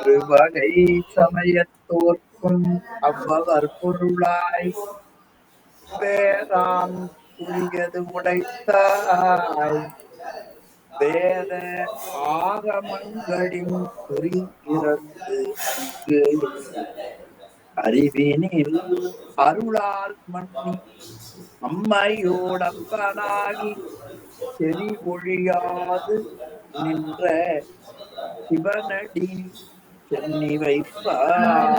அறுவகை சமயத்தோர்க்கும் அவ்வவர் பொருளாய் பேரான் புரியது உடைத்தாய் வேத ஆகமங்களின் குறிக்கிறது அறிவினில் அருளால் மன்னி அம்மையோடப்பனாகி செறிவொழியாது நின்ற சிவனடி சென்னி வைப்பார்.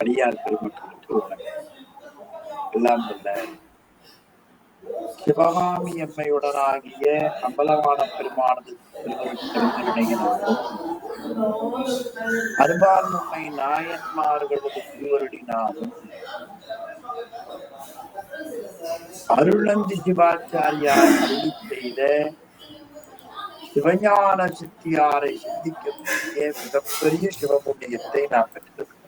அடியார் பெருமக்களுக்கு எல்லாம் வல்ல சிவகாமி அம்மையுடனாகிய அம்பலவான பெருமானது திருவருடையினாலும் அருபார்முனை நாயன்மார்களது திருவருடினாலும் அருளந்தி சிவாச்சாரியார் அருளி செய்த சிவஞான சித்தியாரை சிந்திக்கக்கூடிய மிகப்பெரிய சிவபுண்ணியத்தை நாம் பெற்றிருக்கிறோம்.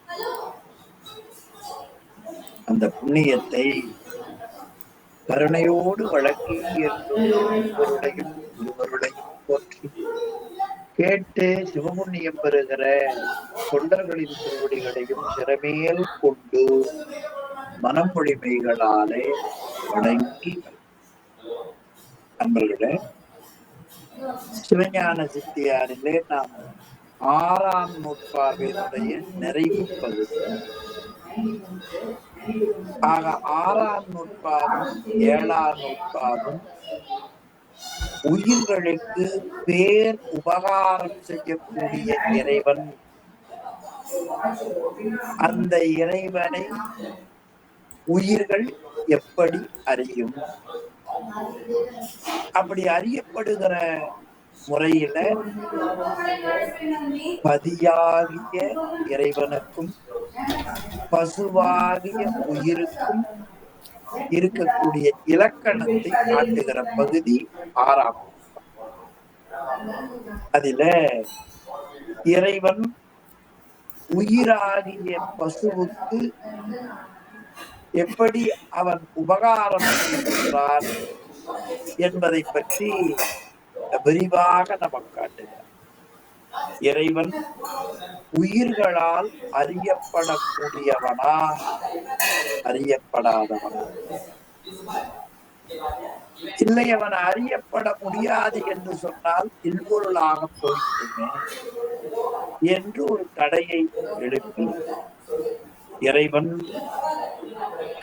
அந்த புண்ணியத்தை கருணையோடு வழங்கி என்றும் ஒருவருடையும் ஒருவருடையும் போற்றி கேட்டு சிவபுண்ணியம் பெறுகிற தொண்டர்களின் திருவடிகளையும் சிறமேல் கொண்டு மனமொழிமைகளாலே வணங்கி நண்பர்களே, சிவஞான சித்தியாரிலே நாம் 6ஆம் நூற்பாவினுடைய நிறைவு பகுதி. ஆக 6ஆம் நூற்பாவும் 7ஆம் நூற்பாவும் உயிர்களுக்கு பேர் உபகாரம் செய்யக்கூடிய இறைவன், அந்த இறைவனை உயிர்கள் எப்படி அறியும், அப்படி அறியப்படுகிற முறையில பதியாகிய இறைவனுக்கும் பசுவாகிய உயிருக்கும் இருக்கக்கூடிய இலக்கணத்தை காட்டுகிற பகுதி 6ஆம். அதில இறைவன் உயிராகிய பசுவுக்கு எப்படி அவன் உபகாரம் செய்கிறான் என்பதை பற்றி விரிவாக நமக்கு காட்டுகிறார். இறைவன் உயிர்களால் அறியப்படக்கூடியவனா அறியப்படாதவனா? இல்லை, அவன் அறியப்பட முடியாது என்று சொன்னால் இல்பொருளாக போய்ட்டுமே என்று ஒரு தடையை எழுப்பி இறைவன்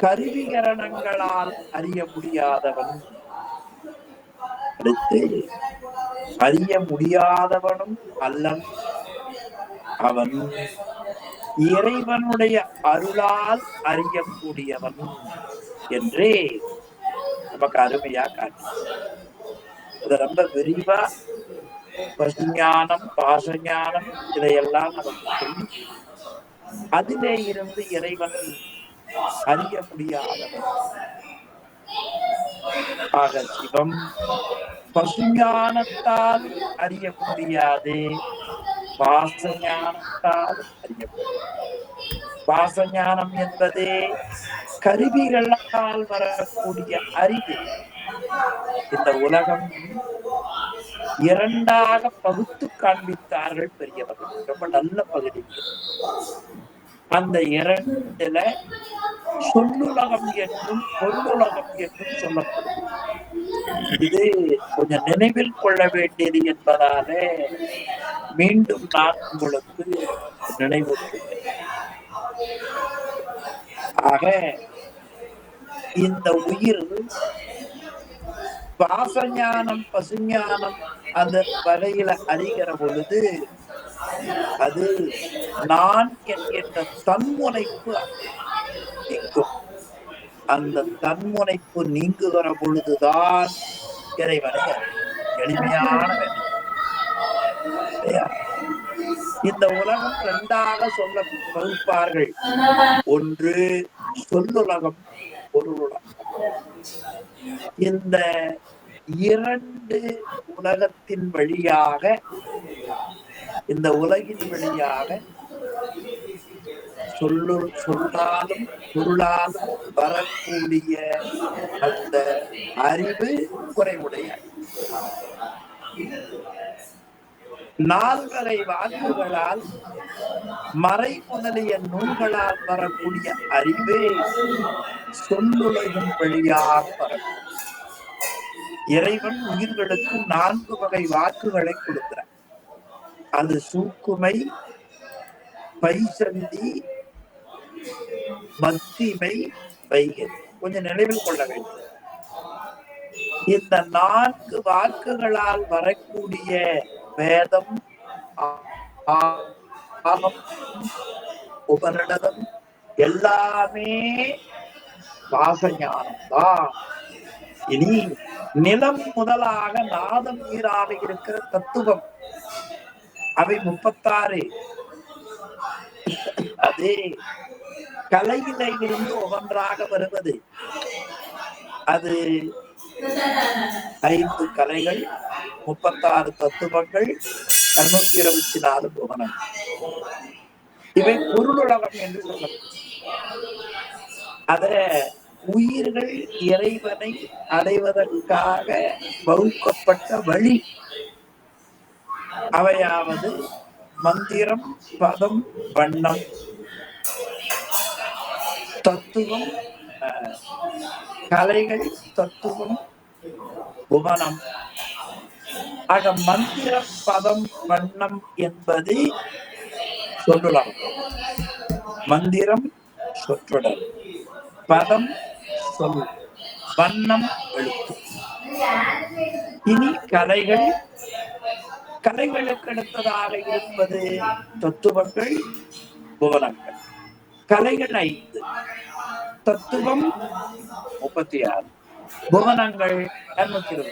கருவிகரணங்களால் அறிய முடியாதவன், அடுத்து அறிய முடியாதவனும் அல்லன், அவன் இறைவனுடைய அருளால் அறியக்கூடியவன் என்றே நமக்கு அருமையா காட்டு. அது ரொம்ப விரிவா பசுஞானம் பாசஞானம் இதையெல்லாம் நமக்கு சொல்லி அதிலே இருந்து இறைவன் அறிய முடியாதவன். ஆக சிவம் பசுஞானத்தால் அறிய முடியாது, பாசஞானத்தால் அறிய முடியாது. பாசஞானம் என்பதே கருவிகளால் வரக்கூடிய அறிவு. இந்த உலகம் இரண்டாக பகுத்து காண்பித்தார்கள் பெரியவர்கள், ரொம்ப நல்ல பகுதி. அந்த இரண்டுல சொல்லுலகம் என்றும் பொருளுலகம் என்றும் சொல்லப்படும். இது கொஞ்சம் நினைவில் கொள்ள வேண்டியது என்பதாலே மீண்டும் நான் உங்களுக்கு நினைவூட்டுகிறேன். ஆக இந்த உயிர் பாசஞானம் பசுஞானம் அந்த வகையில அறிகிற பொழுது அது நான் என்கின்ற தன்முனைப்பு நீங்கும். அந்த தன்முனைப்பு நீங்குகிற பொழுதுதான் இறைவனை எளிமையான இந்த உலகம் இரண்டாக சொல்ல பகுப்பார்கள். ஒன்று சொல்லுலகம், பொருளுலகம். இந்த இரண்டு உலகத்தின் வழியாக, இந்த உலகின் வழியாக சொல்லாலும் பொருளாலும் வரக்கூடிய அந்த அறிவு குறைவுடைய. 4 வாக்குகளால் மறை முதலிய நூல்களால் வரக்கூடிய அறிவே சொல்லுலகின் வழியாக வரக்கூடிய. இறைவன் உயிர்களுக்கு 4 வாக்குகளை கொடுக்கிறார். அது சூக்குமை, பைசந்தி, மத்திமை, வைகை. கொஞ்சம் நினைவில் கொள்ள வேண்டும். இந்த 4 வாக்குகளால் வரக்கூடிய வேதம், உபநிடதம் எல்லாமே வாசஞானம்தான். இனி நிலம் முதலாக நாதம் நீராக இருக்கிற தத்துவம் அவை 36. அதே கலையில இருந்து ஒவ்வொன்றாக வருவது அது 5 கலைகள், 36 தத்துவங்கள், 224 புவனம். இவை பொருளுலகம் என்று சொல்லப்படும். அத உயிர்கள் இறைவனை அடைவதற்காக வகுக்கப்பட்ட வழி. அவையாவது மந்திரம், பதம், வண்ணம், தத்துவம், கலைகள், தத்துவம், புவனம். ஆக மந்திரம், பதம், வண்ணம் என்பது சொல்லுலாம். மந்திரம் சொற்றொடர், பதம் சொல், வண்ணம் எழுத்து. இனி கலைகள். கலைகளுக்கு அடுத்ததாக இருப்பது தத்துவங்கள், புவனங்கள். கலைகள் 5, தத்துவம் 36, புவனங்கள் 224.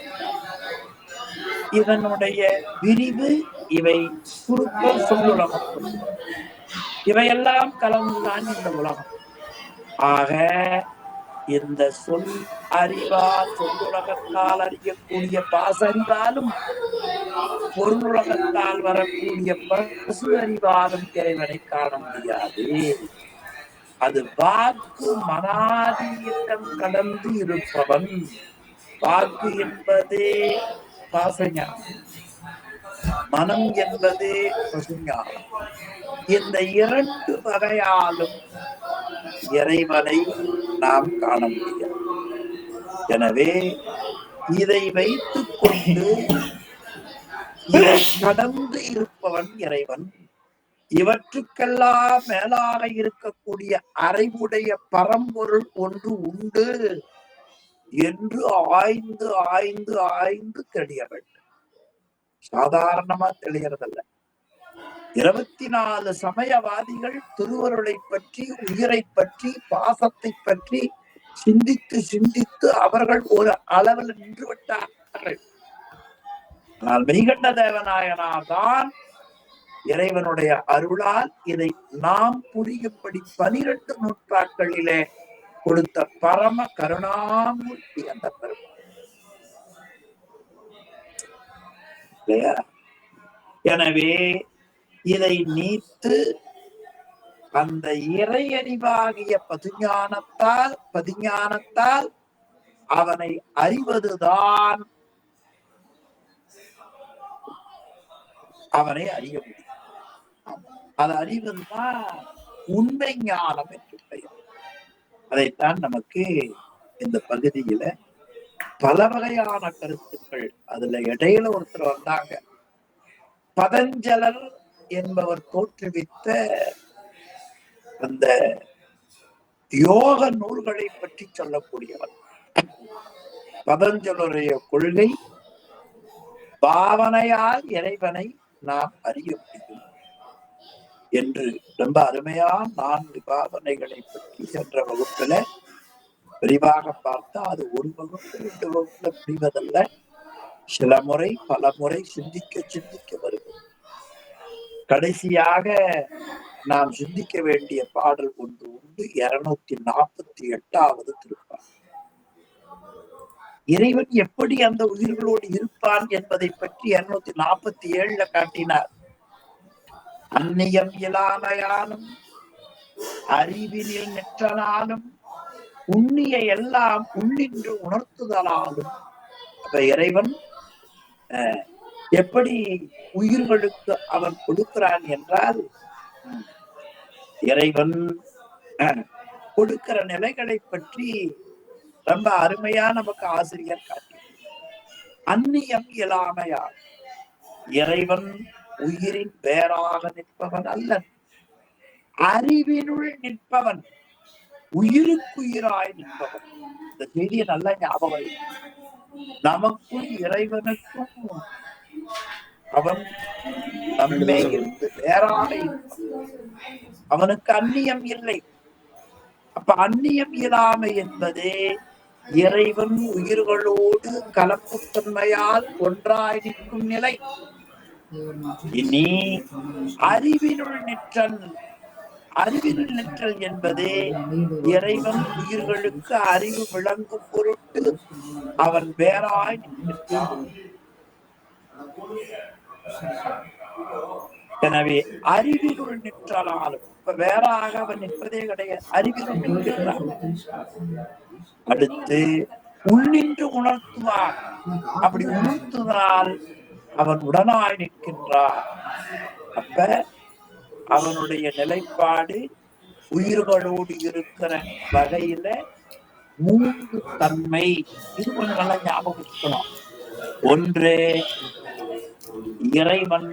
இதனுடைய விரிவு இவை சுருக்க சொல்லுலகம். இவையெல்லாம் கலந்துதான் இந்த உலகம். ஆக இந்த சொல் அறிவால், சொல்லுலகத்தால் அறியக்கூடிய பாசறிவாலும், பொருளுலகத்தால் வரக்கூடிய பசு அறிவாலும் இறைவனை காண முடியாது. அது வாக்கு மனாதீனம் கடந்து இருப்பவன். வாக்கு என்பதே பாசஞானம், மனம் என்பதே பசுஞானம். இந்த 2 வகையாலும் இறைவனை நாம் காண முடியாது. எனவே இதை வைத்துக் கொண்டு இதை கடந்து இருப்பவன் இறைவன். இவற்றுக்கெல்லாம் மேலாக இருக்கக்கூடிய அறிவுடைய பரம்பொருள் ஒன்று உண்டு என்று ஆய்ந்து ஆய்ந்து ஆய்ந்து தெளிய வேண்டும். சாதாரணமா தெளியறதல்ல. 24 சமயவாதிகள் திருவருளை பற்றி, உயிரை பற்றி, பாசத்தை பற்றி சிந்தித்து சிந்தித்து அவர்கள் ஒரு அளவில் நின்று விட்டார்கள். ஆனால் மெய்கண்ட தேவநாயனார் தான் இறைவனுடைய அருளால் இதை நாம் புரியும்படி 12 நூற்றாண்டுகளிலே கொடுத்த பரம கருணாமூர்த்தி அந்த பெருமாள். எனவே இதை நீத்து அந்த இறையறிவாகிய பதிஞானத்தால் அவனை அறிவதுதான் அவனை அறிய முடியும். அது அறிவதுதான் உண்மை ஞானம் என்று பெயர். அதைத்தான் நமக்கு இந்த பகுதியில பல வகையான கருத்துக்கள். அதுல இடையில ஒருத்தர் வந்தாங்க, பதஞ்சலர் என்பவர் தோற்றுவித்த அந்த யோக நூல்களை பற்றி சொல்லக்கூடியவர். பதஞ்சலருடைய கொள்கை பாவனையால் இறைவனை நாம் அறிய முடியும் என்று ரொம்ப அருமையா 4 பாவனைகளை பற்றி சென்ற வகுப்புல விரிவாக பார்த்தா அது ஒரு வகுப்பு 2 வகுப்புல புரிவதல்ல. சில முறை பல முறை சிந்திக்க சிந்திக்க வருகிறது. கடைசியாக நாம் சிந்திக்க வேண்டிய பாடல் ஒன்று உண்டு. 248வது திருப்பாடல். இறைவன் எப்படி அந்த உயிர்களோடு இருப்பான் என்பதை பற்றி 247 காட்டினார். அந்நியம் இல்லாமையாலும் அறிவினில் நிற்றனாலும் உண்ணிய எல்லாம் உள்ளின்று உணர்த்துதலாலும். அப்ப இறைவன் எப்படி உயிர்களுக்கு அவன் கொடுக்கிறான் என்றால், இறைவன் கொடுக்கிற நிலைகளை பற்றி ரொம்ப அருமையா நமக்கு ஆசிரியர் காட்டி, அந்நியம் இயலாமையால் இறைவன் உயிரின் வேறாக நிற்பவன் அல்லன், அறிவினுள் நிற்பவன், உயிருக்குயிராய் நிற்பவன். இந்த செய்தியை நல்ல ஞாபகம். நமக்கும் இறைவனுக்கும் அவன் நம்மே இருந்து வேறாக அவனுக்கு அந்நியம் இல்லை. அப்ப அந்நியம் இயலாமை என்பது இறைவன் உயிர்களோடு கலப்புத்தன்மையால் ஒன்றாய் நிற்கும் நிலை. இனி அறிவினுள் நிற்றல், அறிவினுள் நிற்றல் என்பது இறைவன் உயிர்களுக்கு அறிவு விளங்கும் பொருட்டு அவன் வேறாய் நிற்கிறான். எனவே அறிவினுள் நிற்றாலும் இப்ப வேறாக அவன் நிற்பதே கிடையாது, அறிவினுள் நிற்கிறான். அடுத்து உள்ளின்று உணர்த்துவான், அப்படி உணர்த்துவதால் அவன் உடனாய் நிற்கின்றான். அப்ப அவனுடைய நிலைப்பாடு உயிர்களோடு இருக்கிற வகையில 3 தன்மை. இது கொஞ்சம் நல்லா ஞாபகம் இருக்கணும். ஒன்று, இறைவன்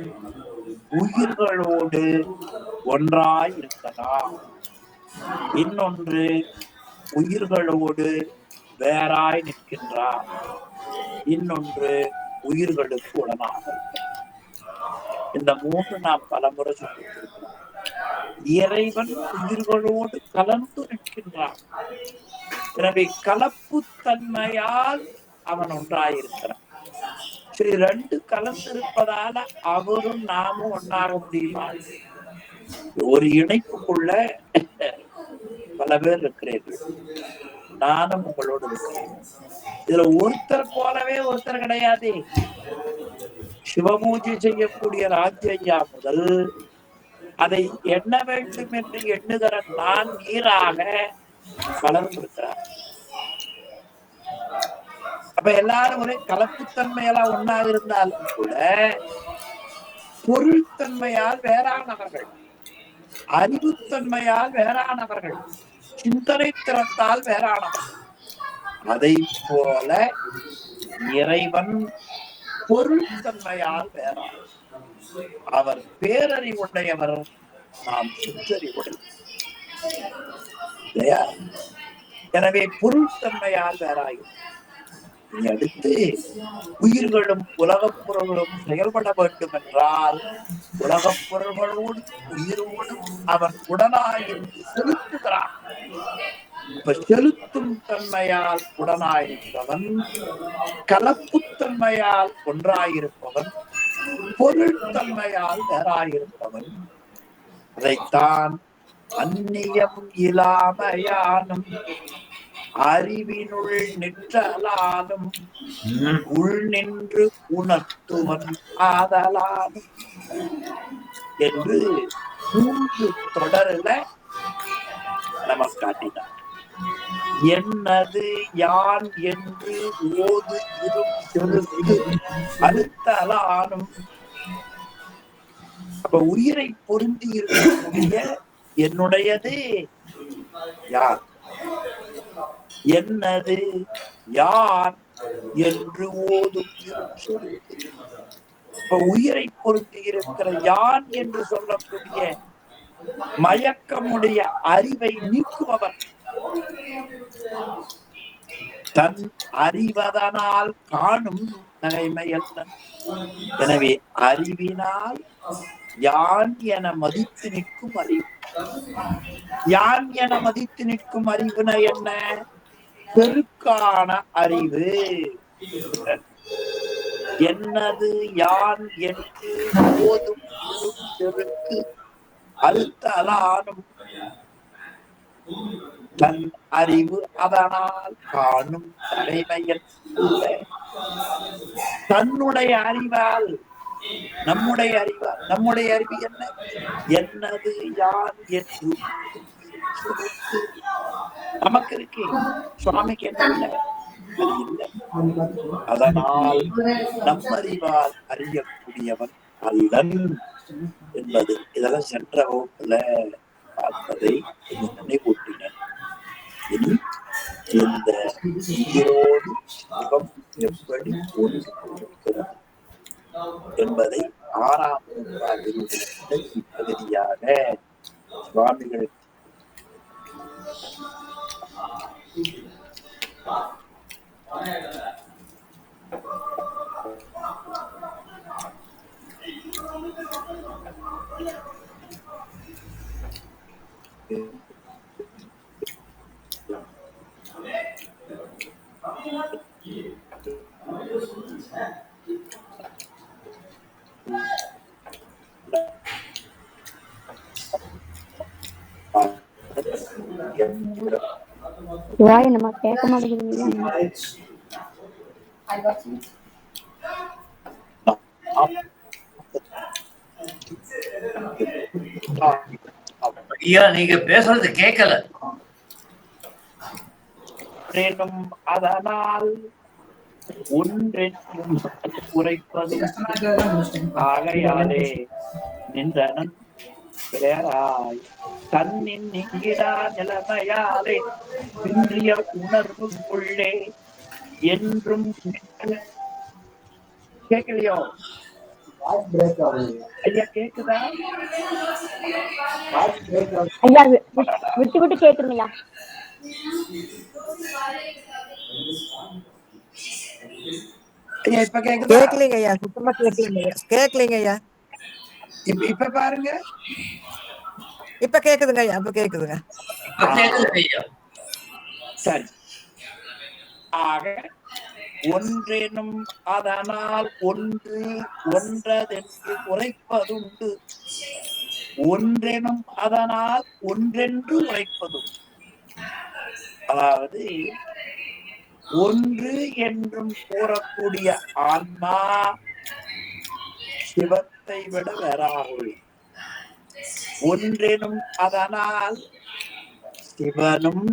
உயிர்களோடு ஒன்றாய் இருக்கலாம். இன்னொன்று, உயிர்களோடு வேறாய் நிற்கின்றான். இன்னொன்று, உயிர்களுக்கு உடனாக. இந்த 3 நாம் பலமுறை சொல்லியிருக்கிறோம். இறைவன் உயிர்களோடு கலந்து நிற்கின்றான். எனவே கலப்பு தன்மையால் அவன் ஒன்றாயிருக்கிறான். சரி, 2 கலந்திருப்பதால அவரும் நாமும் ஒன்றாக முடியுமா? ஒரு இணைப்புக்குள்ள பல பேர் இருக்கிறீர்கள், நானும் உங்களோடு இருக்கிறேன். இதுல ஒருத்தர் போலவே ஒருத்தர் கிடையாது. சிவபூஜை செய்யக்கூடிய ராஜ்யா முதல் அதை எண்ண வேண்டும் என்று எண்ணுகிற நான் நீராக வளர்ந்திருக்கிறார். அப்ப எல்லாரும் ஒரே கலப்புத்தன்மையெல்லாம் ஒன்னாக இருந்தாலும் கூட பொருள்தன்மையால் வேறானவர்கள், அறிவுத்தன்மையால் வேறானவர்கள், சிந்தனை திறத்தால் வேறானவர்கள். அதை போல இறைவன் பொருள்தன்மையால் வேறானவர். அவர் பேரறிவுடையவர், நாம் சிற்றறிவுடையவர். எனவே பொருள்தன்மையால் வேறாயும். அடுத்து உயிர்களும் உலகப் பொருள்களும் செயல்பட வேண்டும் என்றால் உலகப் பொருள்களோடு உயிரோடும் அவன் உடனாயிருந்து செலுத்துகிறான். இப்ப செலுத்தும் தன்மையால் உடனாயிருப்பவன், கலப்புத்தன்மையால் ஒன்றாயிருப்பவன், பொருள்தன்மையால் வேறாயிருப்பவன். அதைத்தான் அந்நியம் இல்லாமையானும் அறிவினுள் நிற்றலாலும் உள் நின்று உணர்த்துவன் ஆதலாலும் என்று 3 தொடரில நமக்கு காட்டினார். என்னது யான் என்று ஓது இரும் செலுத்து அழுத்தலானும். அப்ப உயிரை பொருந்தி இருக்கக்கூடிய என்னுடையது யார், என்னது யார் என்று ஓதும் செலுத்து. இப்ப உயிரை பொருந்தி இருக்கிற யான் என்று சொல்லக்கூடிய மயக்கமுடைய அறிவை நீக்குபவன், தன் அறிவதனால் காணும் நகைமையல்ல. எனவே அறிவினால் யான் என மதித்து நிற்கும் அறிவு. யான் என மதித்து நிற்கும் அறிவுன என்ன? பெருக்கான அறிவு. என்னது யான் என்று போதும் செருக்கு அழுத்தலானும் தன் அறிவு அதனால் காணும் தலைமையன். தன்னுடைய அறிவால், நம்முடைய அறிவால், நம்முடைய அறிவு என்ன? என்னது யான் என்று நமக்கு இருக்கு, சுவாமிக்கு என்ன இல்லை. அது இல்லை. அதனால் நம்மறிவால் அறியக்கூடியவன் அல்லன் என்பது இதெல்லாம் சென்ற வகுப்புல பார்த்ததை கொஞ்சம் நினைவூட்டினேன். இனி இந்த உயிரோடு சிவம் எப்படி ஒன்று இருக்கிறது என்பதை 6ஆம் நூற்றாண்டினுடைய பகுதியாக சுவாமிகள் நம்ம கேட்க மாட்டேங்குது. ஐயா, நீங்க பேசுறது கேட்கல. அதனால் ஒன்றென்றும் உரைப்பதும் ஆகையாலே நின்றனன் பேராய் தன்னின் நீங்கிடா நிலைமையாலே இன்றிய உணர்வுக்குள்ளே என்றும் கேட்கலையோ? ஐயா கேக்குதா? ஐயா விட்டு விட்டு கேக்குதுங்களா? ஐயா இப்ப கேக்குதா? கேட்கலீங்க ஐயா, சுத்தமா கேட்கலீங்க ஐயா. இப்ப பாருங்க, இப்ப கேக்குதுங்க ஐயா, இப்ப கேக்குதுங்க. சரி. ஆக ஒன்றெனும் அதனால் ஒன்று ஒன்றதென்று உரைப்பதுண்டு, ஒன்றெனும் அதனால் ஒன்றென்று உரைப்பதும். அதாவது ஒன்று என்றும் கூறக்கூடிய ஆன்மா சிவத்தை விட வேறாகும். ஒன்றெனும் அதனால் சிவனும்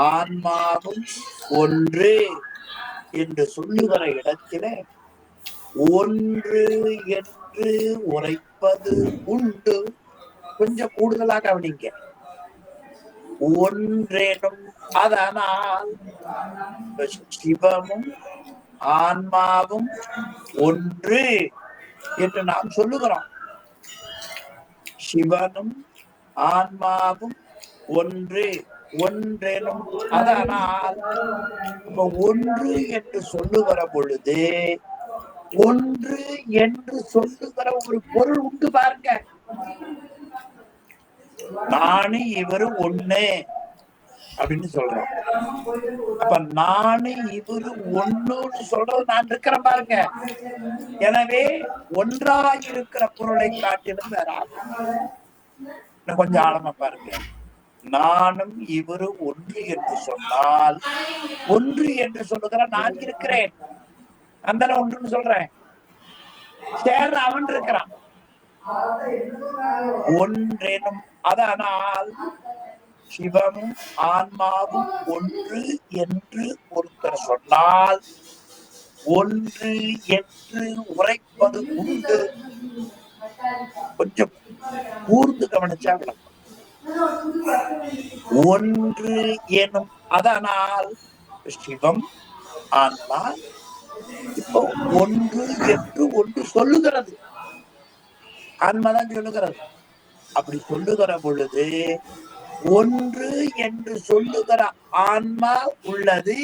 ஆன்மாவும் ஒன்று என்று சொல்லுகிற இடத்திலே ஒன்று என்று உரைப்பது உண்டு. கொஞ்சம் கூடுதலா கவனிங்க. ஒன்றெனும் அதனால் சிவமும் ஆன்மாவும் ஒன்று என்று நாம் சொல்லுகிறோம். சிவனும் ஆன்மாவும் ஒன்று, ஒன்றெனும் அதனால் ஒன்று என்று சொல்லுகிற பொழுது ஒன்று என்று சொல்லுகிற ஒரு பொருள் உண்டு பாருங்க. நானு இவரு ஒண்ணு அப்படின்னு சொல்றோம். அப்ப நானு இவரு ஒண்ணுன்னு சொல்றது நான் இருக்கிறேன் பாருங்க. எனவே ஒன்றாயிருக்கிற பொருளை காட்டிலும் வேற கொஞ்சம் ஆழமா பாருங்க. நானும் இவரு ஒன்று என்று சொன்னால் ஒன்று என்று சொல்லுகிற நான் இருக்கிறேன், அந்த ஒன்றுன்னு சொல்றேன். சேர்ற அவன் இருக்கிறான். ஒன்றெனும் அதனால் சிவமும் ஆன்மாவும் ஒன்று என்று ஒருத்தர் சொன்னால் ஒன்று என்று உரைப்பது உண்டு. கொஞ்சம் கூர்ந்து கவனிச்சா விளக்கம். ஒன்று எனும் அதனால் சிவம் ஆன்மா இப்போ ஒன்று என்று ஒன்று சொல்லுகிறது, ஆன்மாதான் சொல்லுகிறது. அப்படி சொல்லுகிற பொழுது ஒன்று என்று சொல்லுகிற ஆன்மா உள்ளது.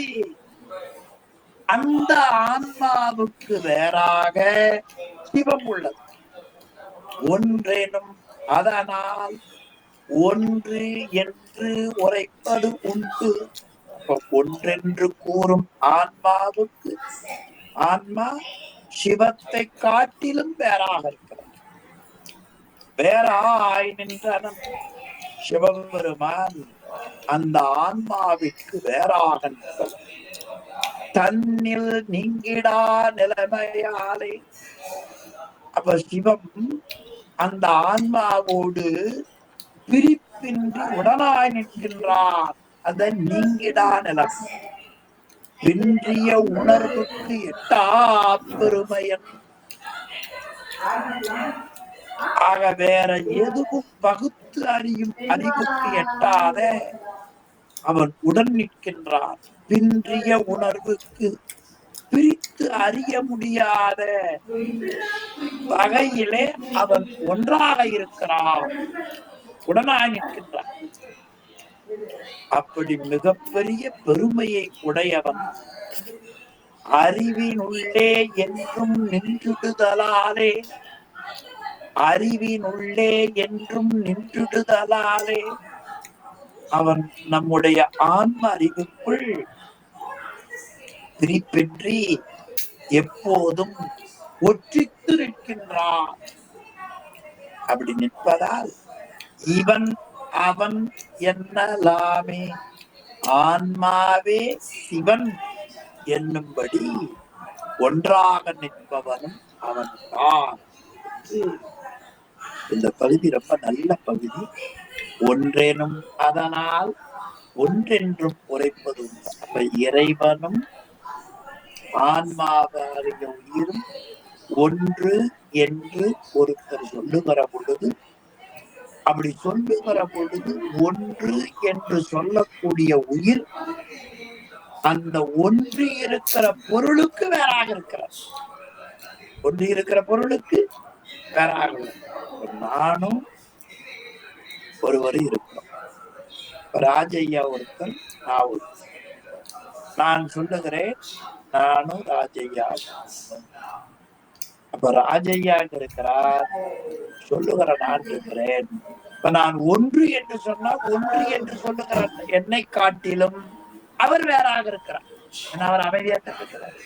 அந்த ஆன்மாவுக்கு வேறாக சிவம் உள்ளது. ஒன்றெனும் அதனால் ஒன்று என்று உரைப்பது உண்டு. ஒன்றென்று கூறும் ஆன்மாவுக்கு ஆன்மா சிவத்தை காட்டிலும் வேறாக இருக்கிறது. வேறாய் நின்றனம் சிவபெருமான் அந்த ஆன்மாவிற்கு வேறாக நிற்கிறது. தன்னில் நீங்கிடா நிலைமையாலே அப்ப சிவம் அந்த ஆன்மாவோடு பிரிப்பின்றி உடனாய் நிற்கின்றார். அத நீங்கிடா நிலைமை. பின்றிய உணர்வுக்கு எட்டா பெருமையன். ஆக வேற எதுவும் பகுத்து அறியும் அறிவுக்கு எட்டாத அவன் உடன் நிற்கின்றான். பின்றிய உணர்வுக்கு பிரித்து அறிய முடியாத வகையிலே அவன் ஒன்றாக இருக்கிறான், உடனாய் நிற்கின்றான். அப்படி மிகப்பெரிய பெருமையை உடையவன். அறிவினுள்ளே என்றும் நின்றுடுதலாலே, அறிவினுள்ளே என்றும் நின்றுடுதலாலே அவன் நம்முடைய ஆன்ம அறிவுக்குள் பிரிப்பின்றி எப்போதும் ஒற்றித்து நிற்கின்றான். அப்படி நிற்பதால் இவன் அவன் என்னலாமே ஆன்மாவே சிவன் என்னும்படி ஒன்றாக நிற்பவனும் அவன் தான். இந்த பகுதி ரொம்ப நல்ல பகுதி. ஒன்றெனும் அதனால் ஒன்றென்றும் உரைப்பது. அப்ப இறைவனும் ஆன்மாவாகிய உயிரும் ஒன்று என்று ஒருத்தர் சொல்லுகிற பொழுது, அப்படி சொல்லுகிற பொழுது ஒன்று என்று சொல்லக்கூடிய உயிர் அந்த ஒன்று இருக்கிற பொருளுக்கு வேறாக இருக்கிறார். ஒன்று இருக்கிற பொருளுக்கு வேறாக. நானும் ஒருவர் இருக்கிறோம். ராஜையா ஒருத்தர், நான் ஒருத்தர். நான் சொல்லுகிறேன் நானும் ராஜையா. அப்ப ராஜையா இருக்கிறார், சொல்லுகிற நான் இருக்கிறேன். இப்ப நான் ஒன்று என்று சொன்னால் ஒன்று என்று சொல்லுகிற என்னை காட்டிலும் அவர் வேறாக இருக்கிறார். அவர் அமைதியாக இருக்கிறார்.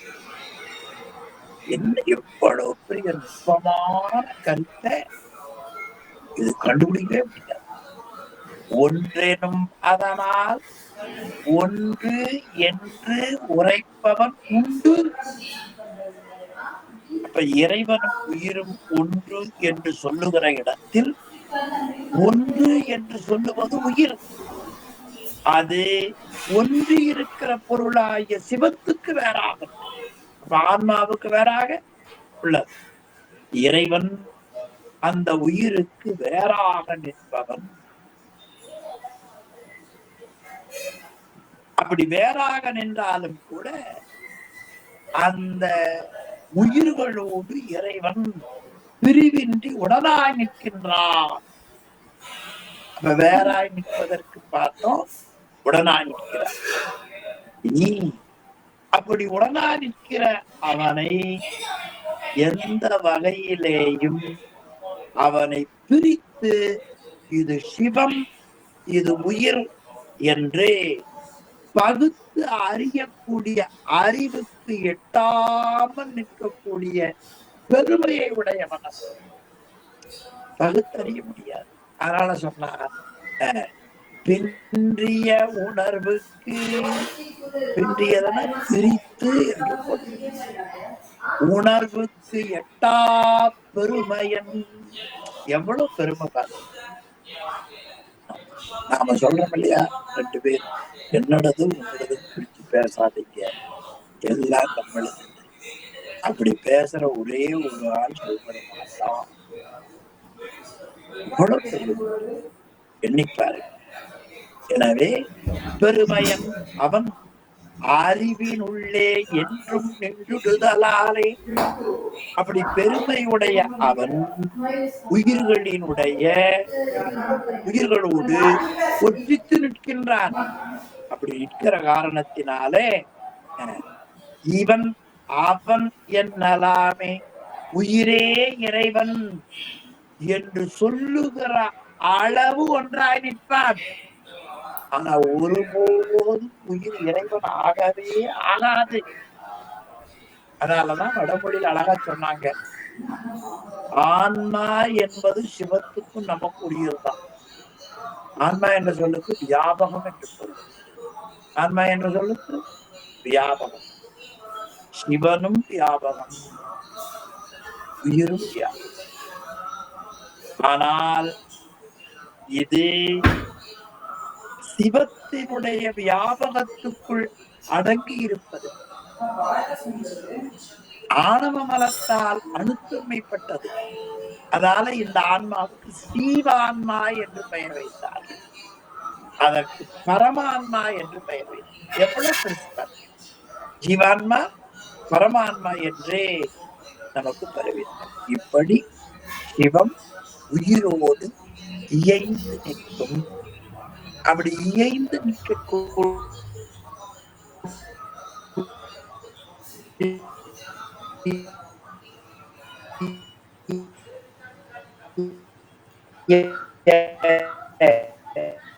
என்ன எவ்வளவு பெரிய நுட்பமான கருத்தை இது கண்டுபிடிக்கவே முடியாது. ஒன்றெனும் அதனால் ஒன்று என்று உரைப்பவன் உண்டு. அப்ப இறைவனும் உயிரும் ஒன்று என்று சொல்லுகிற இடத்தில் ஒன்று என்று சொல்லுவது உயிர். அது ஒன்று இருக்கிற பொருளாகிய சிவத்துக்கு வேறாக, ஆன்மாவுக்கு வேறாக உள்ளது. இறைவன் அந்த உயிருக்கு வேறாக நிற்பவன். அப்படி வேறாக நின்றாலும் கூட அந்த உயிர்களோடு இறைவன் பிரிவின்றி உடனாய் நிற்கின்றான். அப்ப வேறாய் நிற்பதற்கு பார்த்தோம், உடனாய் நிற்கிறார். இனி அப்படி உடனாய் நிற்கிற அவனை எந்த வகையிலேயும் அவனை பிரித்து இது சிவம் இது உயிர் என்று பகுத்து அறியக்கூடிய அறிவுக்கு எட்டாமல் நிற்கக்கூடிய பெருமையை உடையவன். பகுத்தறிய முடியாது. அதனால சொன்னார், பின்றிய உணர்வுக்கு, பின்றியதன பிரித்து என்று உணர்வுக்கு எட்டா பெருமையன். எவ்வளவு பெருமை பாரு. நாம சொல்றோம் இல்லையா, ரெண்டு பேர் என்னோடது உங்களது பிரிச்சு பேசாதீங்க, எல்லாம் நம்மளது. அப்படி பேசுற ஒரே ஒரு ஆள் சொல்றதான். எண்ணிப்பாரு. எனவே பெருமையன் அவன் அறிவின் உள்ளே என்றும் நின்றுடுதலாலே. அப்படி பெருமையுடைய அவன் உயிர்களோடு ஒற்றித்து நிற்கின்றான். அப்படி நிற்கிற காரணத்தினாலே இவன் அவன் என்னலாமே உயிரே இறைவன் என்று சொல்லுகிற அளவு ஒன்றாய் நிற்பான். ஆனா ஒருபோதும் உயிர் இறைவன் ஆகவே ஆகாது. அதனாலதான் வடமொழியில் அழகா சொன்னாங்க, ஆன்மா என்பது சிவத்துக்கும் நமக்கு உரியதுதான். ஆன்மா என்ற சொல்லுக்கு வியாபகம் என்று சொல்லு. ஆன்மா என்ற சொல்லுக்கு வியாபகம். சிவனும் வியாபகம், உயிரும் வியாபகம். ஆனால் இது சிவத்தினுடைய வியாபகத்துக்குள் அடங்கி இருப்பது. ஆணவ மலத்தால் அணுத்தன்மைப்பட்டது. அதனால இந்த ஆன்மாவுக்கு சீவான்மா என்று பெயர் வைத்தார்கள். அதற்கு பரமான்மா என்று பெயர் வைத்தார். எவ்வளவு பெருசு! ஜீவான்மா பரமான்மா என்றே நமக்கு பரவித்தார். இப்படி சிவம் உயிரோடு இயைந்து நிற்கும். அப்படி இயைந்து நிற்க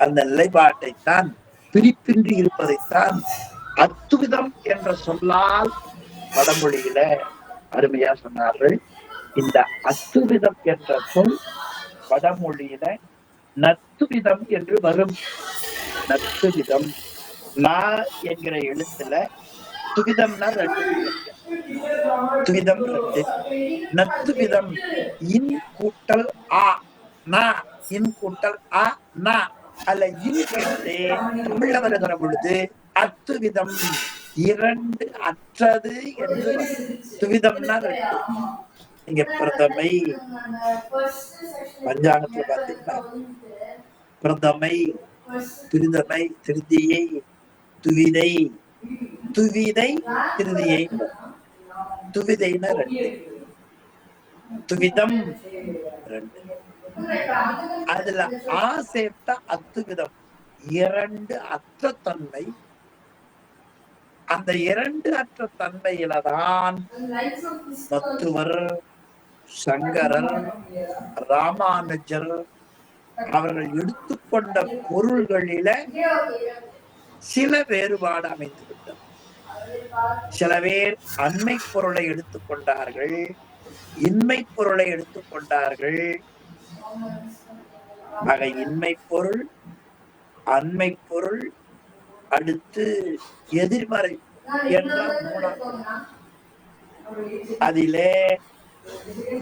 அந்த நிலைப்பாட்டைத்தான், பிரிப்பின்றி இருப்பதைத்தான் அத்துவிதம் என்ற சொல்லால் வடமொழியில அருமையா சொன்னார்கள். இந்த அத்துவிதம் என்ற சொல் வடமொழியில நத்துவிதம் என்று வரும். நத்துவிதம் நா என்கிற எழுத்துல துவிதம்னா 2, துவிதம் 2, நத்துவிதம் இன் கூட்டல் ஆ நா, இன் கூட்டல் ஆ நா அல்ல இன் கேட்டு தமிழ்ல வருகிற பொழுது அத்துவிதம் 2 அற்றது என்று. துவிதம்னா 2. இங்க பிரதமை பஞ்சாங்கத்துல பாத்தீங்கன்னா பிரதமை, திருதமை, திருதியை, துவிதை, துவிதை, திருதியை. துவிதைனா 2, துவிதம் 2. அதுல ஆ சேர்த்தா அத்துவிதம் 2 அற்ற தன்மை. அந்த 2 அற்ற தன்மையில்தான் மத்துவர், சங்கரர், ராமானுஜர் அவர்கள் எடுத்துக்கொண்ட பொருள்களில சில வேறுபாடு அமைந்து விட்டது. சில பேர் அண்மை பொருளை எடுத்துக்கொண்டார்கள், இன்மை பொருளை எடுத்துக்கொண்டார்கள். ஆக இன்மை பொருள், அண்மை பொருள், அடுத்து எதிர்மறை என்ற 3. அதிலே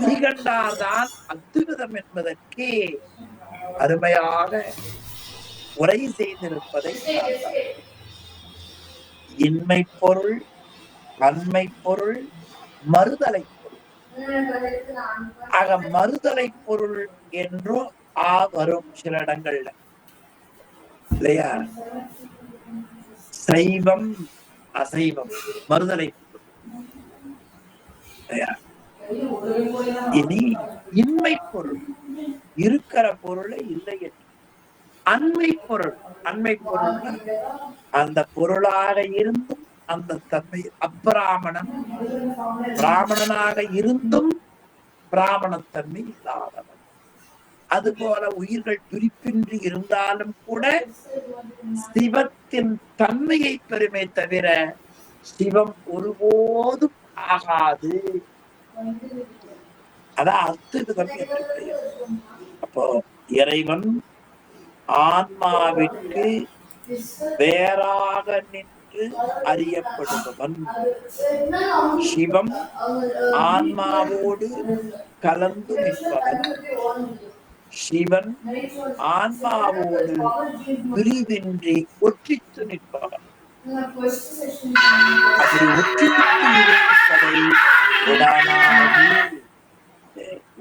மெய்கண்டார்தான் அத்துவிதம் என்பதற்கு அருமையாக உரை செய்திருப்பதை இன்மை பொருள், அண்மை பொருள், மறுதலை பொருள். ஆக மறுதலை பொருள் என்றும் ஆ வரும் சில இடங்கள்ல இல்லையா? சைவம் அசைவம் மறுதலை பொருள். இனி இன்மை பொருள் இருக்கிற பொருளை இல்லை. அண்மை பொருள், அண்மை பொருள் அந்த பொருளாக இருந்தும் அந்த தன்மை அப்பிராமணன், பிராமணனாக இருந்தும் பிராமணத்தன்மை இல்லாதவன். அதுபோல உயிர்கள் பிரிப்பின்றி இருந்தாலும் கூட சிவத்தின் தன்மையை பெருமை தவிர சிவம் ஒருபோதும் ஆகாது. அதான் அத்துவிதம் என்று பெயர். அப்போ இறைவன் ஆன்மாவிற்கு வேறாக நின்று அறியப்படுபவன். சிவம் ஆன்மாவோடு கலந்து நிற்பவன். சிவன் ஆன்மாவோடு பிரிவின்றி ஒற்றித்து நிற்பவன். அப்படி ஒற்றித்து இருப்பதை உடனாகி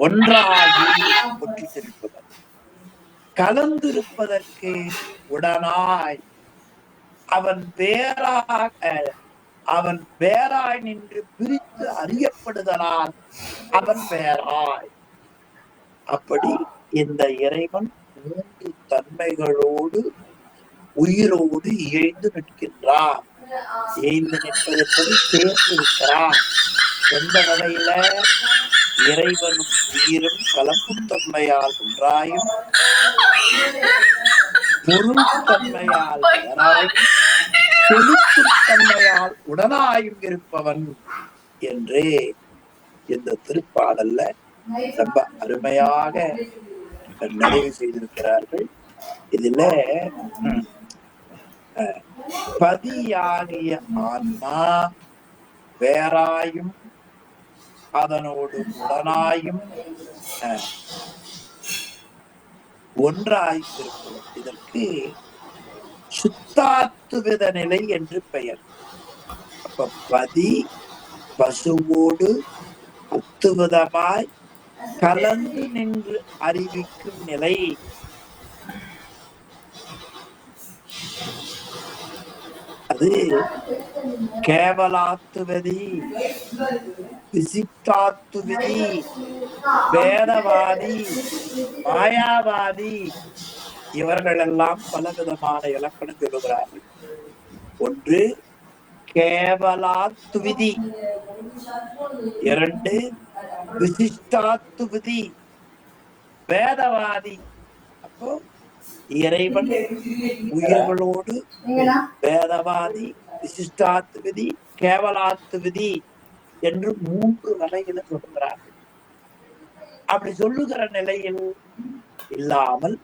ஒன்றாகி ஒற்றித்து நிற்பவன். கலந்திருப்பதற்கு உடனாய் அவன் வேறாய் நின்று பிரித்து அறியப்படுதலால் அவன் வேறாய். அப்படி இந்த இறைவன் 3 தன்மைகளோடு உயிரோடு இயைந்து நிற்கின்றான். இயைந்து நிற்பதற்கு சேர்ந்து இருக்கிறான். எந்த வகையில? இறைவனும் உயிரும் கலப்பும் தன்மையால் ஒன்றாயும், பொருள் தன்மையால் வேறாயும், செலுத்தும் தன்மையால் உடனாயும் இருப்பவன் என்று இந்த திருப்பாடல்ல ரொம்ப அருமையாக நிறைவு செய்திருக்கிறார்கள். இதுல பதியாகிய ஆன்மா வேறாயும் அதனோடு உடனாயும் ஒன்றாய் இருக்கும். இதற்கு சுத்தாத்துவித நிலை என்று பெயர். அப்ப பதி பசுவோடு அத்துவிதமாய் கலந்து நின்று அறிவிக்கும் நிலை. அது கேவலாத்துவதி, விசிஷ்டாத்துவிதி, வேதவாதி, மாயாவாதி இவர்கள் எல்லாம் பலவிதமான இலக்கணம் சொல்லுகிறார்கள். ஒன்று கேவலாத்துவிதி, இரண்டு விசிஷ்டாத்துவிதி, வேதவாதி. அப்போ இறைவன் உயிர்களோடு வேதவாதி, விசிஷ்டாத்துவிதி, கேவலாத்துவிதி என்று 3 வகையில சொல்லுகிறார்கள். அப்படி சொல்லுகிற நிலையில் இல்லாமல்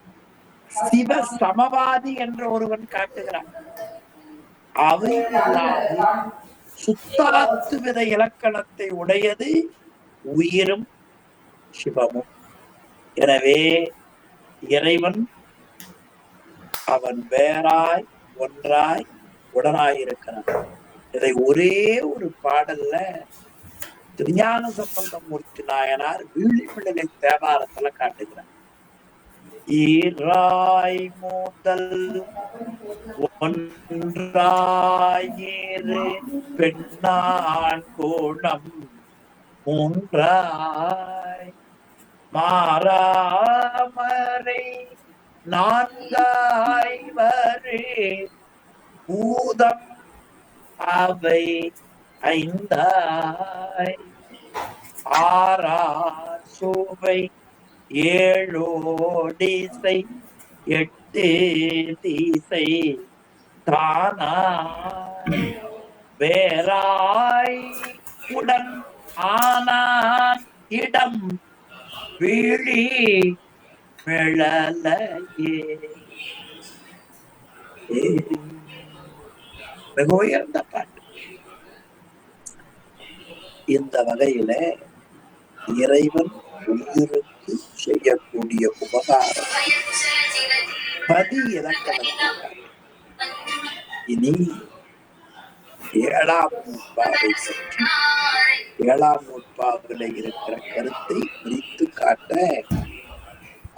சிவ சமவாதி என்ற ஒருவன் காட்டுகிறான். அவை இல்லாமல் சுத்தாத்துவித இலக்கணத்தை உடையது உயிரும் சிவமும். எனவே இறைவன் அவன் வேறாய் ஒன்றாய் உடனாயிருக்கிறான். இதை ஒரே ஒரு பாடல்ல திருஞான சம்பந்தமூர்த்தி நாயனார் வீழிமிழலை தேவாரத்துல காட்டுகிறார். ஈராய் முதல் ஒன்றாயிரு பெண்ணான் கோணம் மூன்றாய் மாறாமரை நான்காய் வரு பூதம் அவை ஐந்தாய் ஆறார் சுவை ஏழோடிசை எட்டு திசை தானாய் வேறாய் உடன் ஆனான் இடம் விழி மிழலையே. மிக உயர்ந்த பாட்டு. இந்த வகையில இறைவன் உயிருக்கு செய்யக்கூடிய உபகாரம் பதி இலக்கணத்தை. இனி 7ஆம் நூற்பாவை பற்றி 7ஆம் நூற்பாவில இருக்கிற கருத்தை பிரித்து காட்ட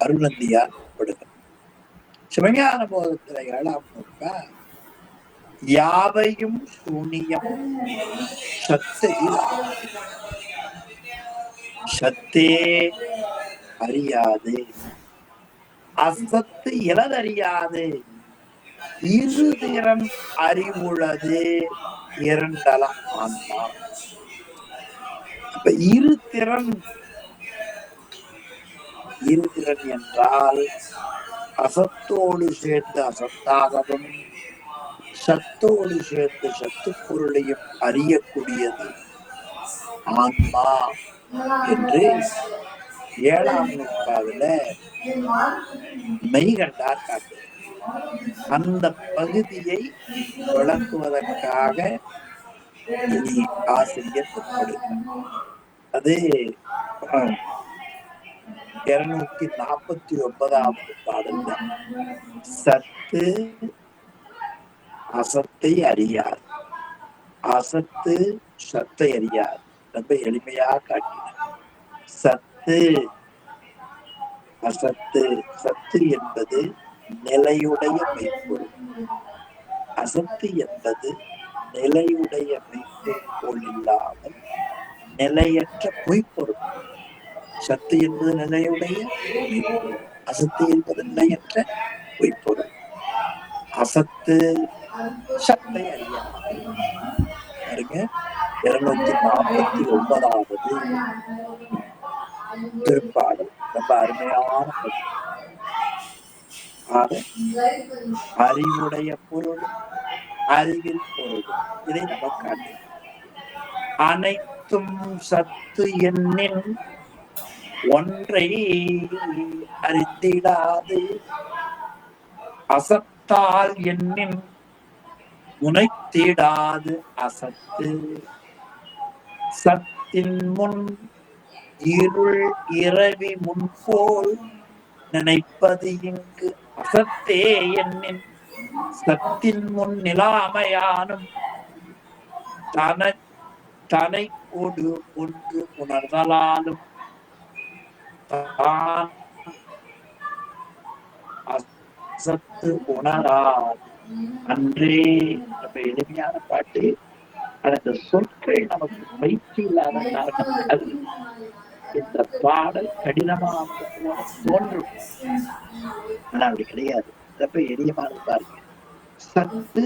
அருணந்தியார் படுகிறார். சிவஞான போதத்துல 7ஆம் நூற்பா யாவையும் சூனியம் சத்தையில் சத்தே அறியாது, அசத்து இலதறியாது, இருதிறம் அறிவுள்ளது இரண்டலம் ஆன்மா. அப்ப இருதிறன் என்றால் அசத்தோடு சேர்ந்து அசத்தாகவும் சத்தோடு சேர்ந்து சத்து பொருளையும் அறியக்கூடியது ஆன்மா என்று 7ஆம் நூற்பாவில மெய்கண்டார் காட்டு. அந்த பகுதியை விளக்குவதற்காக இனி ஆசிரியர் கொடுக்கிறார். அது 249வது பாடல்ல சத்து அசத்தை அறியாது, அசத்து சத்தை அறியாது. ரொம்ப எளிமையா காட்டினார். சத்து அசத்து, சத்து என்பது நிலையுடைய மெய்ப்பொருள், அசத்து என்பது நிலையுடைய மெய்ப்பொருள் போல் இல்லாமல் நிலையற்ற பொய்ப்பொருள். சத்து என்பது நிலையுடைய மெய்ப்பொருள், அசத்து என்பது நிலையற்ற பொய்ப்பொருள். அசத்து சத்தை அறியாது. 249வது திருப்பாடல் ரொம்ப அருமையான அறிவுடைய பொருள் அறிவில் பொருள். இதை நம்ம காட்டு. அனைத்தும் சத்து எண்ணின் ஒன்றை அறிந்திடாது, அசத்தால் எண்ணின் முனைத்திடாது அசத்து. சத்தின் முன் இருள் இரவி முன்போல் நினைப்பது இங்கு அசத்தே எண்ணின் சத்தின் முன் நிலாமையானும் தனை கோடு ஒன்று உணர்தலாலும் அசத்து உணராது அன்றே. நம்ம எளிமையான பாட்டு. அந்த சொற்கள் நமக்கு பயிற்சி இல்லாத காரணத்தால் இந்த பாடல் கடினமாக தோன்றும். ஆனா அப்படி கிடையாது. ரொம்ப எளியமானது பாருங்க. சத்து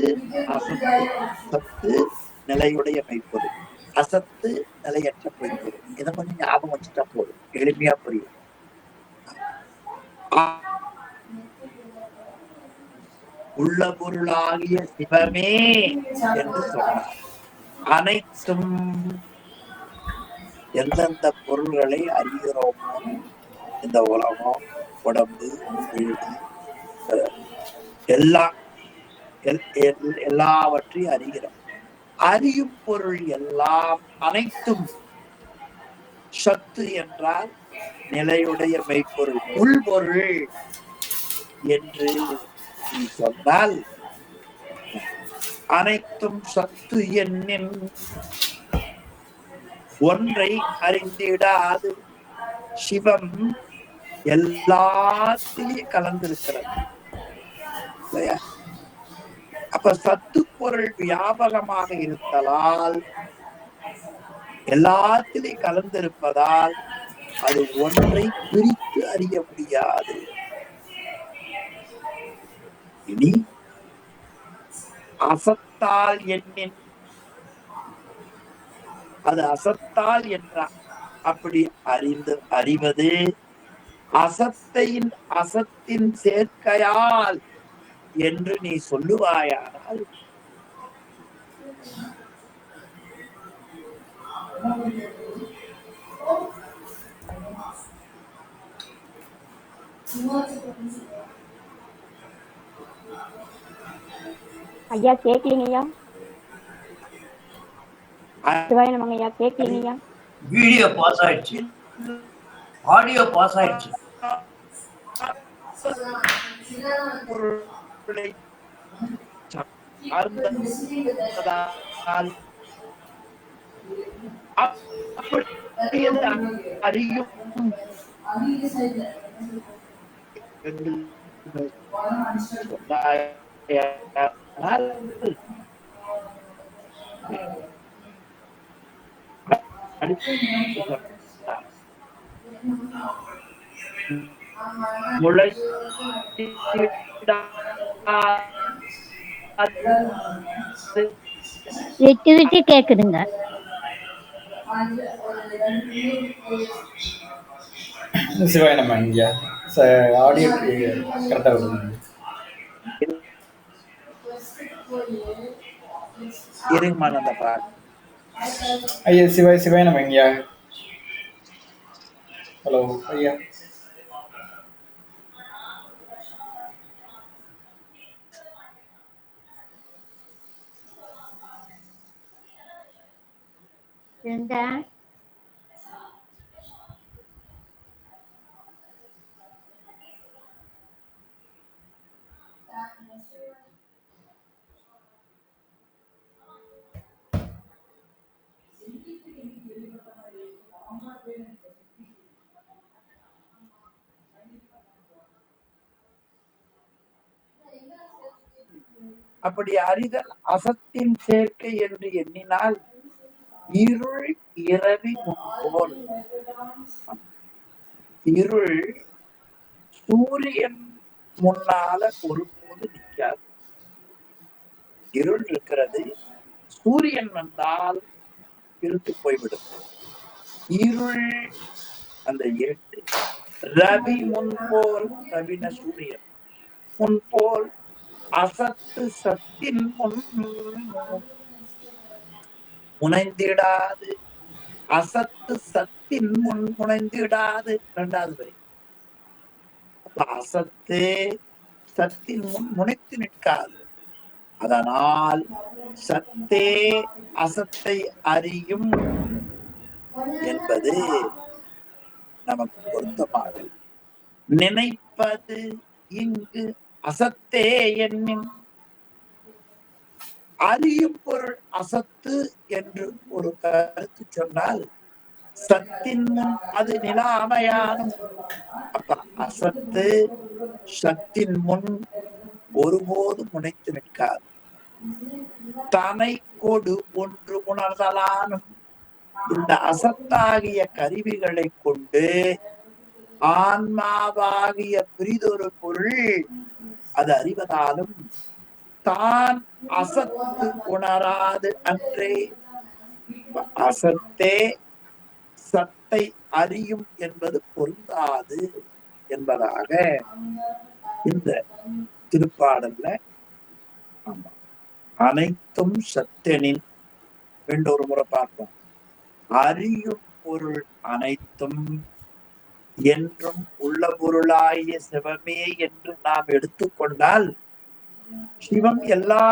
அசத்து. சத்து நிலையுடைய மெய்ப்பொருள், அசத்து நிலையற்ற மெய்ப்பொருள். இதை கொஞ்சம் ஞாபகம் வச்சுட்டா போதும், எளிமையா புரியும். உள்ள பொருளாகிய சிவமே என்று சொன்னார். அனைத்தும் எந்தெந்த பொருள்களை அறிகிறோமோ, இந்த உலகம், உடம்பு, வீடு, எல்லாவற்றையும் அறிகிறோம். அறியும் பொருள் எல்லாம் அனைத்தும் சத்து என்றால் நிலையுடைய மெய்ப்பொருள், உள்பொருள் என்று நீ சொன்னால் அனைத்தும் சத்து என்னும் ஒன்றை அறிந்திடாது சிவம் எல்லாத்திலையும் கலந்திருக்கிறது. அப்ப சத்து பொருள் வியாபகமாக இருத்தலால், எல்லாத்திலையும் கலந்திருப்பதால் அது ஒன்றை பிரித்து அறிய முடியாது. இனி அசத்தால் எண்ணின், அது அசத்தால் என்றார். அப்படி அறிவது அசத்தின் சேர்க்கையால் என்று நீ சொல்லுவாயானால் ஐயா கேட்கலீங்கய்யா. சிவாய நமங்க ஐயா, கேட்கலீங்கய்யா. வீடியோ பாஸ் ஆயிடுச்சு, ஆடியோ பாஸ் ஆயிடுச்சு. அறியும் விட்டு விட்டு கேக்குதுங்க. சிவாய நம்ம இங்க ஆடியோ கரெக்டா வருது. ஐயா சிவாய நம்ம இங்க. ஹலோ ஐயா. அப்படி அறிதல் அசத்தின் சேர்க்கை என்று எண்ணினால் இருள் இரவி முன்போல். இருள் சூரியன் முன்னால ஒருபோது நிற்காது. இருள் இருக்கிறது, சூரியன் வந்தால் இருட்டு போய்விடும். இருள் அந்த இருட்டு ரவி முன்போல், ரவின சூரியன் முன்போல் அசத்து சத்தின் முன் முனைந்திடாது. அசத்து சத்தின் முன் முனைந்திடாது. இரண்டாவது வரி. அசத்து சத்தின் முன் முனைத்து நிற்காது. அதனால் சத்தே அசத்தை அறியும் என்பது நமக்கு பொருத்தமாக. நினைப்பது இங்கு அசத்தே என்னும் அறியும் பொருள் அசத்து என்று ஒரு கருத்து சொன்னால் சத்தின் முன் அது நிலாமையானும். அப்ப அசத்து சத்தின் முன் ஒருபோதும் முனைத்து நிற்காது. தனை கொடு ஒன்று உணர்தலானும். இந்த அசத்தாகிய கருவிகளை கொண்டு ஆன்மாவாகிய பிரிதொரு பொருள் அது அறிவதாலும் தான் அசத்து உணராது அன்றே. அசத்தே சத்தை அறியும் என்பது பொருந்தாது என்பதாக இந்த திருப்பாடல்ல அனைத்தும் சத்தெனின் ஒரு முறை பார்ப்போம். அறியும் பொருள் அனைத்தும் என்றும் உள்ள பொருளாகிய சிவமே என்று நாம் எடுத்துக்கொண்டால் சிவம் எல்லா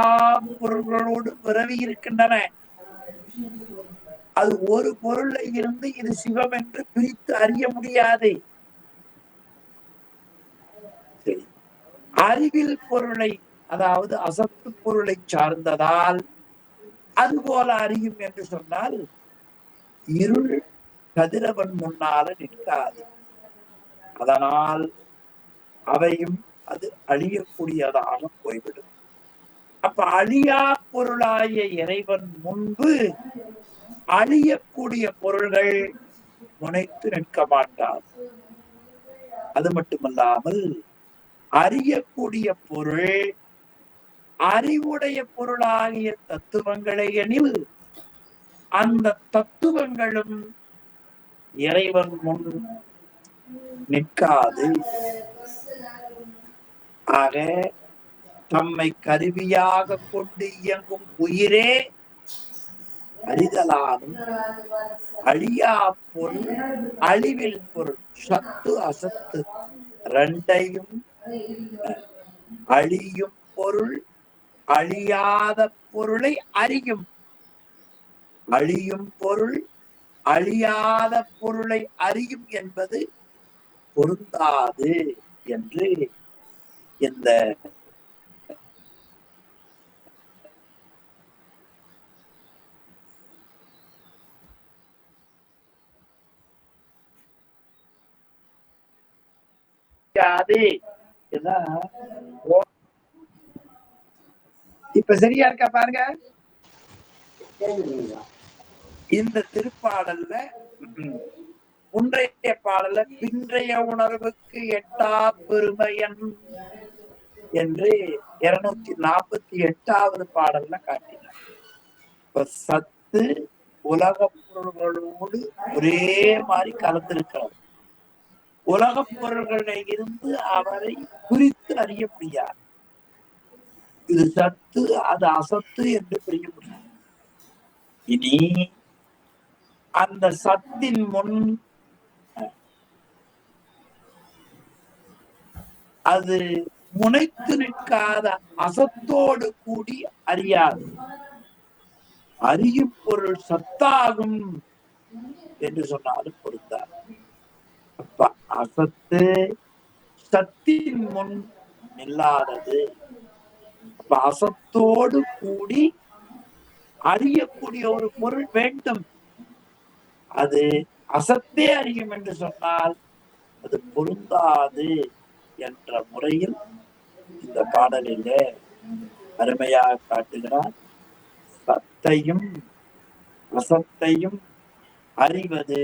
பொருள்களோடு பிறவி இருக்கின்றன. அது ஒரு பொருள்ல இருந்து இது சிவம் என்று பிரித்து அறிய முடியாது. சரி, அறிவில் பொருளை அதாவது அசத்து பொருளை சார்ந்ததால் அதுபோல அறியும் என்று சொன்னால் இருள் கதிரவன் முன்னால நிற்காது. அதனால் அவையும் அது அழியக்கூடியதாக போய்விடும். அப்ப அழியா பொருளாகிய இறைவன் முன்பு அழியக்கூடிய பொருள்கள் முனைத்து நிற்க மாட்டார். அது மட்டுமல்லாமல் அறியக்கூடிய பொருள் அறிவுடைய பொருளாகிய தத்துவங்களை எனில் அந்த தத்துவங்களும் இறைவன் முன் நிற்காது. ஆக தம்மை கருவியாக கொண்டு இயங்கும் உயிரே அறிதலானும் அழியா பொருள் அழிவில் பொருள் சத்து அசத்து ரெண்டையும் அழியும் பொருள் அழியாத பொருளை அறியும். அழியும் பொருள் அழியாத பொருளை அறியும் என்பது பொருந்தாது என்று இந்த இப்ப சரியா இருக்கா பாருங்க. இந்த திருப்பாடல்ல முன்றைய பாடல்ல பின்றைய உணர்வுக்கு எட்டா பெருமையன் என்று 248வது பாடல்ல காட்டினார். இப்ப சத்து உலக பொருள்களோடு ஒரே மாதிரி கலந்திருக்கிறது. உலக பொருள்களை இருந்து அவரை குறித்து அறிய முடியாது. இது சத்து அது அசத்து என்று பிரிய முடியாது. இனி அந்த சத்தின் முன் அது முனைத்து நிற்காத அசத்தோடு கூடி அறியாது. அறியும் பொருள் சத்தாகும் என்று சொன்னாலும் பொருந்தார். அப்ப அசத்து சத்தின் முன் நில்லாதது. அப்ப அசத்தோடு கூடி அறியக்கூடிய ஒரு பொருள் வேண்டும். அது அசத்தே அறியும் என்று சொன்னால் அது பொருந்தாது என்ற முறையில் இந்த பாடலிலே அருமையாக காட்டுகிறார். சத்தையும் அசத்தையும் அறிவது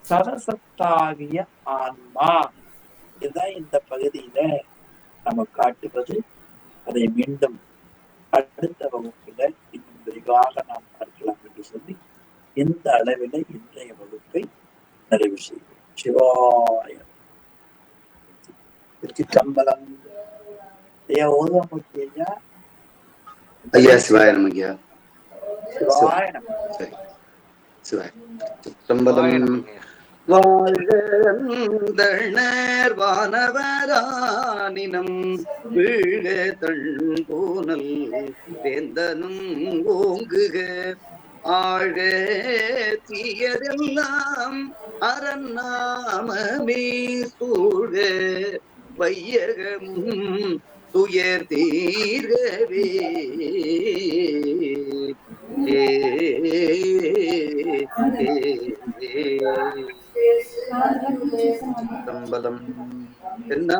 சதசத்தாகிய ஆன்மா. இதுதான் இந்த பகுதியில நம்ம காட்டுவது. அதை மீண்டும் அடுத்த வகுப்பில இன்னும் விரிவாக நாம் பார்க்கலாம் என்று சொல்லி இந்த அளவில இன்றைய வகுப்பை நிறைவு செய்வோம். சிவாய திருச்சிற்றம்பலம். ஐயா ஓதுவாமூர்த்தி ஐயா. ஐயா சிவாய நம. ஐயா சிவாய நம. சிவாய சிற்றம்பலம். வாழ்கந்தனர் வானவரானினம் வீழ தன்பூனல் வேந்தனும் ஓங்குக ஆழ தீயதெல்லாம் அறநாமமே சூழ வையகமும் துயர் தீர்கவே சம்பதம் என்ன